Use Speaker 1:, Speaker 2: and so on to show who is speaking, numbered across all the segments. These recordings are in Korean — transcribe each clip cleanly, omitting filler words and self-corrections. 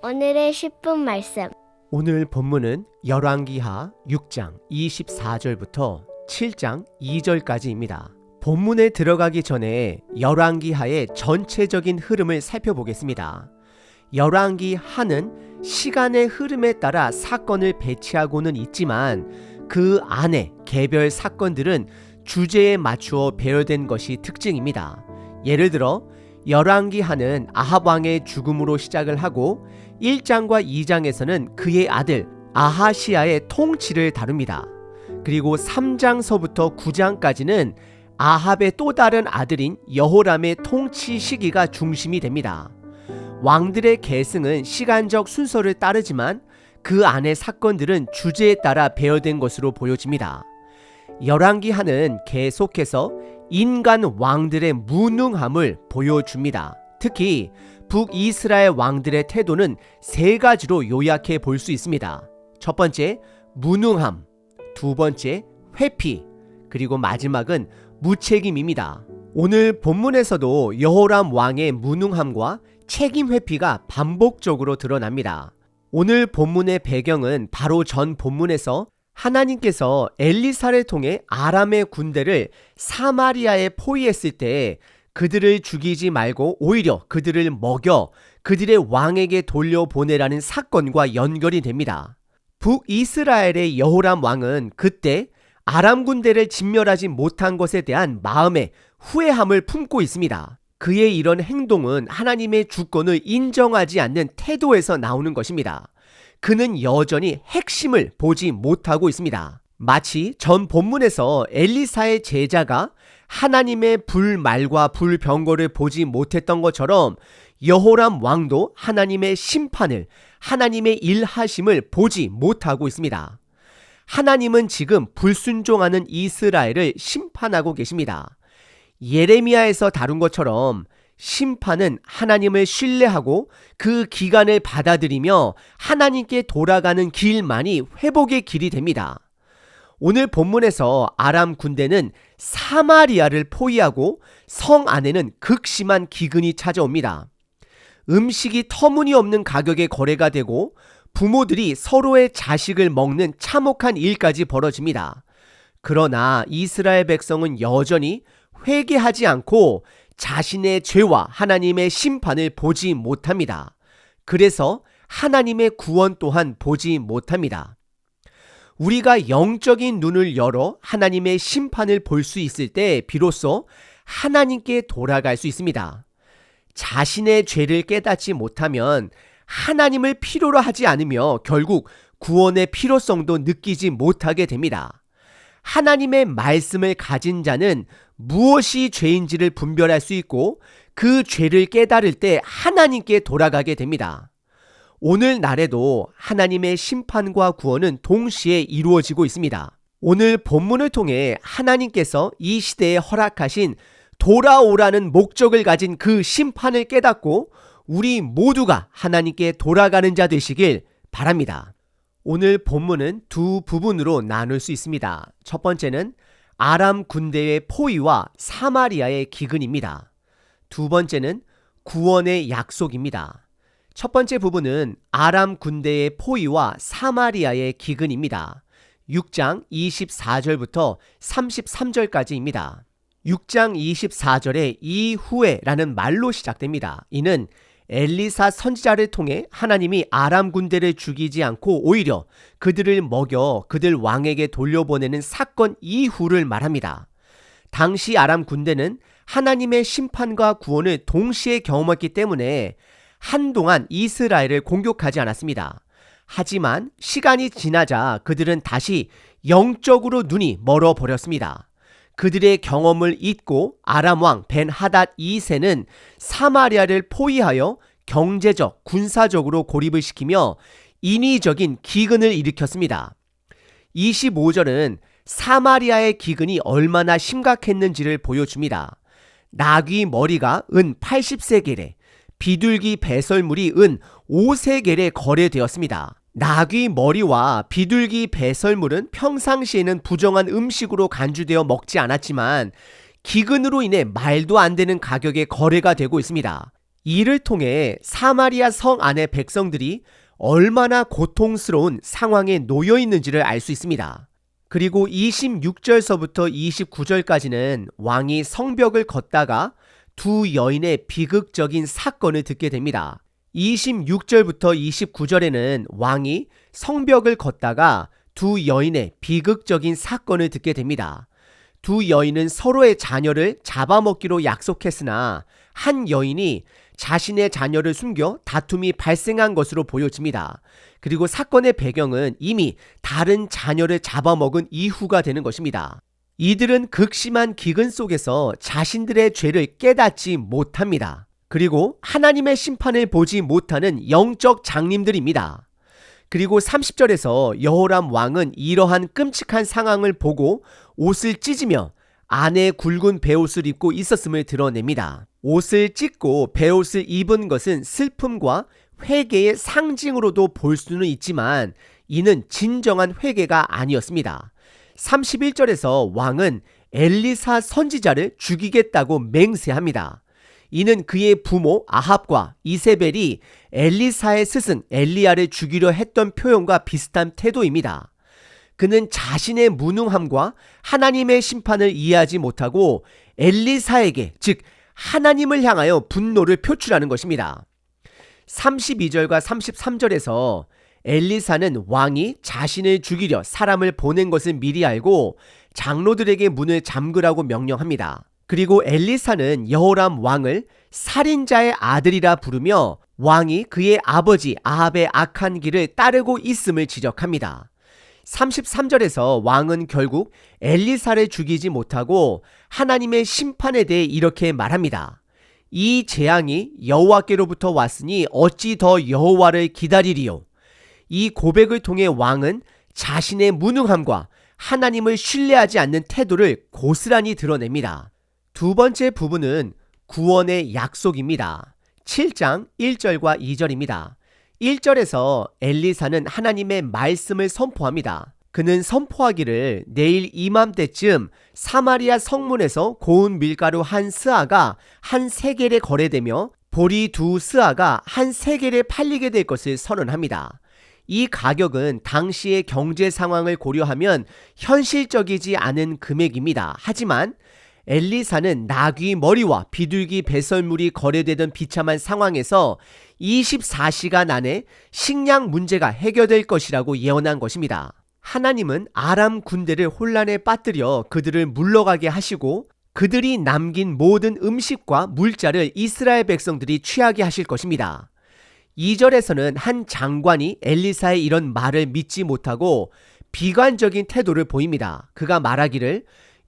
Speaker 1: 오늘의 10분 말씀.
Speaker 2: 오늘 본문은 열왕기하 6장 24절부터 7장 2절까지입니다. 본문에 들어가기 전에 열왕기하의 전체적인 흐름을 살펴보겠습니다. 열왕기하는 시간의 흐름에 따라 사건을 배치하고는 있지만 그 안에 개별 사건들은 주제에 맞추어 배열된 것이 특징입니다. 예를 들어 열왕기하는 아합 왕의 죽음으로 시작을 하고 1장과 2장에서는 그의 아들 아하시아의 통치를 다룹니다. 그리고 3장서부터 9장까지는 아합의 또 다른 아들인 여호람의 통치 시기가 중심이 됩니다. 왕들의 계승은 시간적 순서를 따르지만 그 안의 사건들은 주제에 따라 배열된 것으로 보여집니다. 열왕기하는 계속해서 인간 왕들의 무능함을 보여줍니다. 특히 북이스라엘 왕들의 태도는 세 가지로 요약해 볼 수 있습니다. 첫 번째, 무능함. 두 번째, 회피. 그리고 마지막은 무책임입니다. 오늘 본문에서도 여호람 왕의 무능함과 책임 회피가 반복적으로 드러납니다. 오늘 본문의 배경은 바로 전 본문에서 하나님께서 엘리사를 통해 아람의 군대를 사마리아에 포위했을 때 그들을 죽이지 말고 오히려 그들을 먹여 그들의 왕에게 돌려보내라는 사건과 연결이 됩니다. 북이스라엘의 여호람 왕은 그때 아람 군대를 진멸하지 못한 것에 대한 마음의 후회함을 품고 있습니다. 그의 이런 행동은 하나님의 주권을 인정하지 않는 태도에서 나오는 것입니다. 그는 여전히 핵심을 보지 못하고 있습니다. 마치 전 본문에서 엘리사의 제자가 하나님의 불말과 불병거를 보지 못했던 것처럼 여호람 왕도 하나님의 심판을, 하나님의 일하심을 보지 못하고 있습니다. 하나님은 지금 불순종하는 이스라엘을 심판하고 계십니다. 예레미야에서 다룬 것처럼 심판은 하나님을 신뢰하고 그 기간을 받아들이며 하나님께 돌아가는 길만이 회복의 길이 됩니다. 오늘 본문에서 아람 군대는 사마리아를 포위하고 성 안에는 극심한 기근이 찾아옵니다. 음식이 터무니없는 가격에 거래가 되고 부모들이 서로의 자식을 먹는 참혹한 일까지 벌어집니다. 그러나 이스라엘 백성은 여전히 회개하지 않고 자신의 죄와 하나님의 심판을 보지 못합니다. 그래서 하나님의 구원 또한 보지 못합니다. 우리가 영적인 눈을 열어 하나님의 심판을 볼 수 있을 때 비로소 하나님께 돌아갈 수 있습니다. 자신의 죄를 깨닫지 못하면 하나님을 필요로 하지 않으며 결국 구원의 필요성도 느끼지 못하게 됩니다. 하나님의 말씀을 가진 자는 무엇이 죄인지를 분별할 수 있고 그 죄를 깨달을 때 하나님께 돌아가게 됩니다. 오늘날에도 하나님의 심판과 구원은 동시에 이루어지고 있습니다. 오늘 본문을 통해 하나님께서 이 시대에 허락하신 돌아오라는 목적을 가진 그 심판을 깨닫고 우리 모두가 하나님께 돌아가는 자 되시길 바랍니다. 오늘 본문은 두 부분으로 나눌 수 있습니다. 첫 번째는 아람 군대의 포위와 사마리아의 기근입니다. 두 번째는 구원의 약속입니다. 첫 번째 부분은 아람 군대의 포위와 사마리아의 기근입니다. 6장 24절부터 33절까지입니다. 6장 24절에 이후에라는 말로 시작됩니다. 이는 엘리사 선지자를 통해 하나님이 아람 군대를 죽이지 않고 오히려 그들을 먹여 그들 왕에게 돌려보내는 사건 이후를 말합니다. 당시 아람 군대는 하나님의 심판과 구원을 동시에 경험했기 때문에 한동안 이스라엘을 공격하지 않았습니다. 하지만 시간이 지나자 그들은 다시 영적으로 눈이 멀어버렸습니다. 그들의 경험을 잊고 아람 왕 벤하닷 2세는 사마리아를 포위하여 경제적, 군사적으로 고립을 시키며 인위적인 기근을 일으켰습니다. 25절은 사마리아의 기근이 얼마나 심각했는지를 보여줍니다. 나귀 머리가 은 80세겔에, 비둘기 배설물이 은 5세겔에 거래되었습니다. 나귀 머리와 비둘기 배설물은 평상시에는 부정한 음식으로 간주되어 먹지 않았지만 기근으로 인해 말도 안 되는 가격에 거래가 되고 있습니다. 이를 통해 사마리아 성 안의 백성들이 얼마나 고통스러운 상황에 놓여 있는지를 알 수 있습니다. 그리고 26절서부터 29절까지는 왕이 성벽을 걷다가 두 여인의 비극적인 사건을 듣게 됩니다. 26절부터 29절에는 왕이 성벽을 걷다가 두 여인의 비극적인 사건을 듣게 됩니다. 두 여인은 서로의 자녀를 잡아먹기로 약속했으나 한 여인이 자신의 자녀를 숨겨 다툼이 발생한 것으로 보여집니다. 그리고 사건의 배경은 이미 다른 자녀를 잡아먹은 이후가 되는 것입니다. 이들은 극심한 기근 속에서 자신들의 죄를 깨닫지 못합니다. 그리고 하나님의 심판을 보지 못하는 영적 장님들입니다. 그리고 30절에서 여호람 왕은 이러한 끔찍한 상황을 보고 옷을 찢으며 안에 굵은 베옷을 입고 있었음을 드러냅니다. 옷을 찢고 베옷을 입은 것은 슬픔과 회개의 상징으로도 볼 수는 있지만 이는 진정한 회개가 아니었습니다. 31절에서 왕은 엘리사 선지자를 죽이겠다고 맹세합니다. 이는 그의 부모 아합과 이세벨이 엘리사의 스승 엘리야를 죽이려 했던 표현과 비슷한 태도입니다. 그는 자신의 무능함과 하나님의 심판을 이해하지 못하고 엘리사에게, 즉 하나님을 향하여 분노를 표출하는 것입니다. 32절과 33절에서 엘리사는 왕이 자신을 죽이려 사람을 보낸 것을 미리 알고 장로들에게 문을 잠그라고 명령합니다. 그리고 엘리사는 여호람 왕을 살인자의 아들이라 부르며 왕이 그의 아버지 아합의 악한 길을 따르고 있음을 지적합니다. 33절에서 왕은 결국 엘리사를 죽이지 못하고 하나님의 심판에 대해 이렇게 말합니다. 이 재앙이 여호와께로부터 왔으니 어찌 더 여호와를 기다리리요. 이 고백을 통해 왕은 자신의 무능함과 하나님을 신뢰하지 않는 태도를 고스란히 드러냅니다. 두 번째 부분은 구원의 약속입니다. 7장 1절과 2절입니다. 1절에서 엘리사는 하나님의 말씀을 선포합니다. 그는 선포하기를 내일 이맘때쯤 사마리아 성문에서 고운 밀가루 한 스아가 한 세겔에 거래되며 보리 두 스아가 한 세겔에 팔리게 될 것을 선언합니다. 이 가격은 당시의 경제 상황을 고려하면 현실적이지 않은 금액입니다. 하지만 엘리사는 나귀 머리와 비둘기 배설물이 거래되던 비참한 상황에서 24시간 안에 식량 문제가 해결될 것이라고 예언한 것입니다. 하나님은 아람 군대를 혼란에 빠뜨려 그들을 물러가게 하시고 그들이 남긴 모든 음식과 물자를 이스라엘 백성들이 취하게 하실 것입니다. 2절에서는 한 장관이 엘리사의 이런 말을 믿지 못하고 비관적인 태도를 보입니다. 그가 말하기를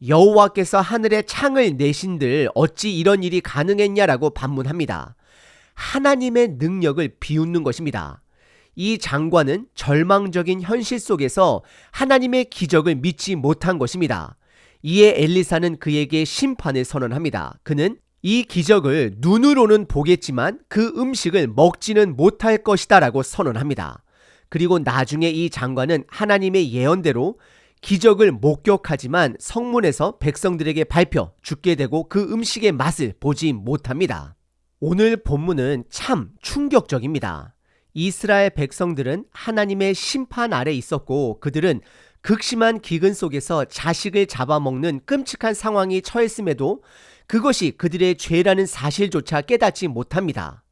Speaker 2: 여호와께서 하늘에 창을 내신들 어찌 이런 일이 가능했냐라고 반문합니다. 하나님의 능력을 비웃는 것입니다. 이 장관은 절망적인 현실 속에서 하나님의 기적을 믿지 못한 것입니다. 이에 엘리사는 그에게 심판을 선언합니다. 그는 이 기적을 눈으로는 보겠지만 그 음식을 먹지는 못할 것이다 라고 선언합니다. 그리고 나중에 이 장관은 하나님의 예언대로 기적을 목격하지만 성문에서 백성들에게 밟혀 죽게 되고 그 음식의 맛을 보지 못합니다. 오늘 본문은 참 충격적입니다. 이스라엘 백성들은 하나님의 심판 아래 있었고 그들은 극심한 기근 속에서 자식을 잡아먹는 끔찍한 상황이 처했음에도 그것이 그들의 죄라는 사실조차 깨닫지 못합니다.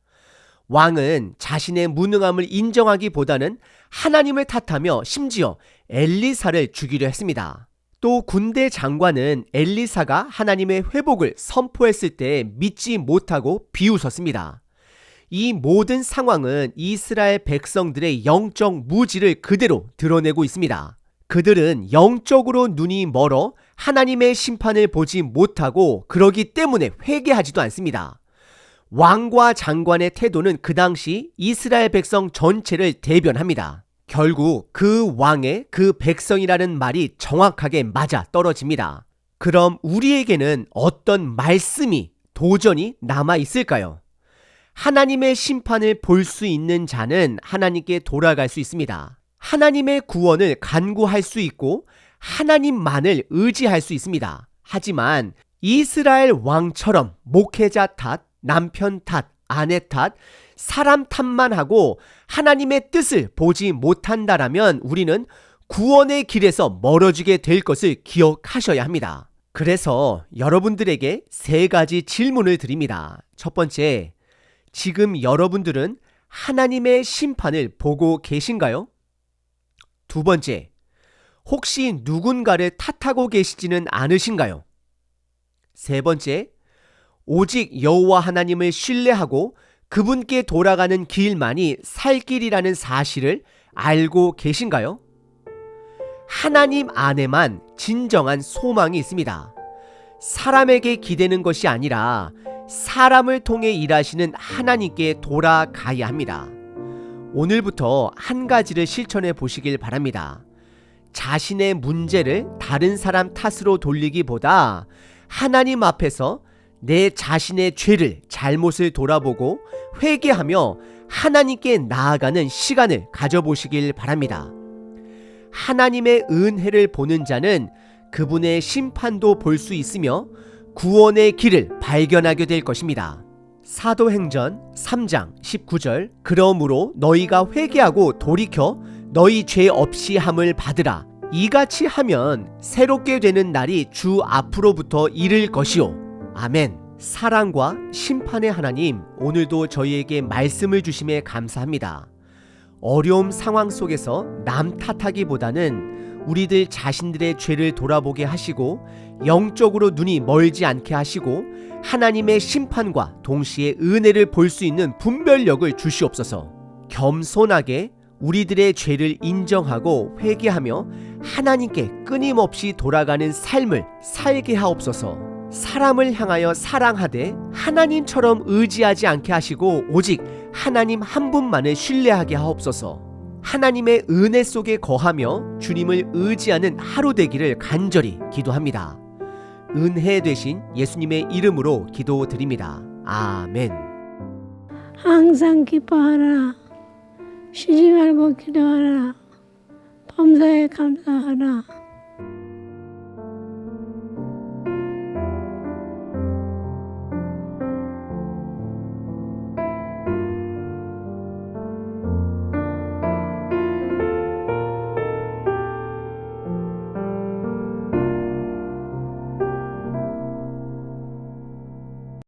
Speaker 2: 왕은 자신의 무능함을 인정하기보다는 하나님을 탓하며 심지어 엘리사를 죽이려 했습니다. 또 군대 장관은 엘리사가 하나님의 회복을 선포했을 때 믿지 못하고 비웃었습니다. 이 모든 상황은 이스라엘 백성들의 영적 무지를 그대로 드러내고 있습니다. 그들은 영적으로 눈이 멀어 하나님의 심판을 보지 못하고 그러기 때문에 회개하지도 않습니다. 왕과 장관의 태도는 그 당시 이스라엘 백성 전체를 대변합니다. 결국 그 왕의 그 백성이라는 말이 정확하게 맞아 떨어집니다. 그럼 우리에게는 어떤 말씀이 도전이 남아 있을까요? 하나님의 심판을 볼 수 있는 자는 하나님께 돌아갈 수 있습니다. 하나님의 구원을 간구할 수 있고 하나님만을 의지할 수 있습니다. 하지만 이스라엘 왕처럼 목회자 탓, 남편 탓, 아내 탓, 사람 탓만 하고 하나님의 뜻을 보지 못한다라면 우리는 구원의 길에서 멀어지게 될 것을 기억하셔야 합니다. 그래서 여러분들에게 3가지 질문을 드립니다. 첫 번째, 지금 여러분들은 하나님의 심판을 보고 계신가요? 두 번째, 혹시 누군가를 탓하고 계시지는 않으신가요? 세 번째, 오직 여호와 하나님을 신뢰하고 그분께 돌아가는 길만이 살 길이라는 사실을 알고 계신가요? 하나님 안에만 진정한 소망이 있습니다. 사람에게 기대는 것이 아니라 사람을 통해 일하시는 하나님께 돌아가야 합니다. 오늘부터 한 가지를 실천해 보시길 바랍니다. 자신의 문제를 다른 사람 탓으로 돌리기보다 하나님 앞에서 내 자신의 죄를, 잘못을 돌아보고 회개하며 하나님께 나아가는 시간을 가져보시길 바랍니다. 하나님의 은혜를 보는 자는 그분의 심판도 볼 수 있으며 구원의 길을 발견하게 될 것입니다. 사도행전 3장 19절, 그러므로 너희가 회개하고 돌이켜 너희 죄 없이 함을 받으라. 이같이 하면 새롭게 되는 날이 주 앞으로부터 이를 것이요. 아멘. 사랑과 심판의 하나님, 오늘도 저희에게 말씀을 주심에 감사합니다. 어려움 상황 속에서 남 탓하기보다는 우리들 자신들의 죄를 돌아보게 하시고 영적으로 눈이 멀지 않게 하시고 하나님의 심판과 동시에 은혜를 볼 수 있는 분별력을 주시옵소서. 겸손하게 우리들의 죄를 인정하고 회개하며 하나님께 끊임없이 돌아가는 삶을 살게 하옵소서. 사람을 향하여 사랑하되 하나님처럼 의지하지 않게 하시고 오직 하나님 한 분만을 신뢰하게 하옵소서. 하나님의 은혜 속에 거하며 주님을 의지하는 하루 되기를 간절히 기도합니다. 은혜 되신 예수님의 이름으로 기도드립니다. 아멘.
Speaker 3: 항상 기뻐하라. 쉬지 말고 기도하라. 범사에 감사하라.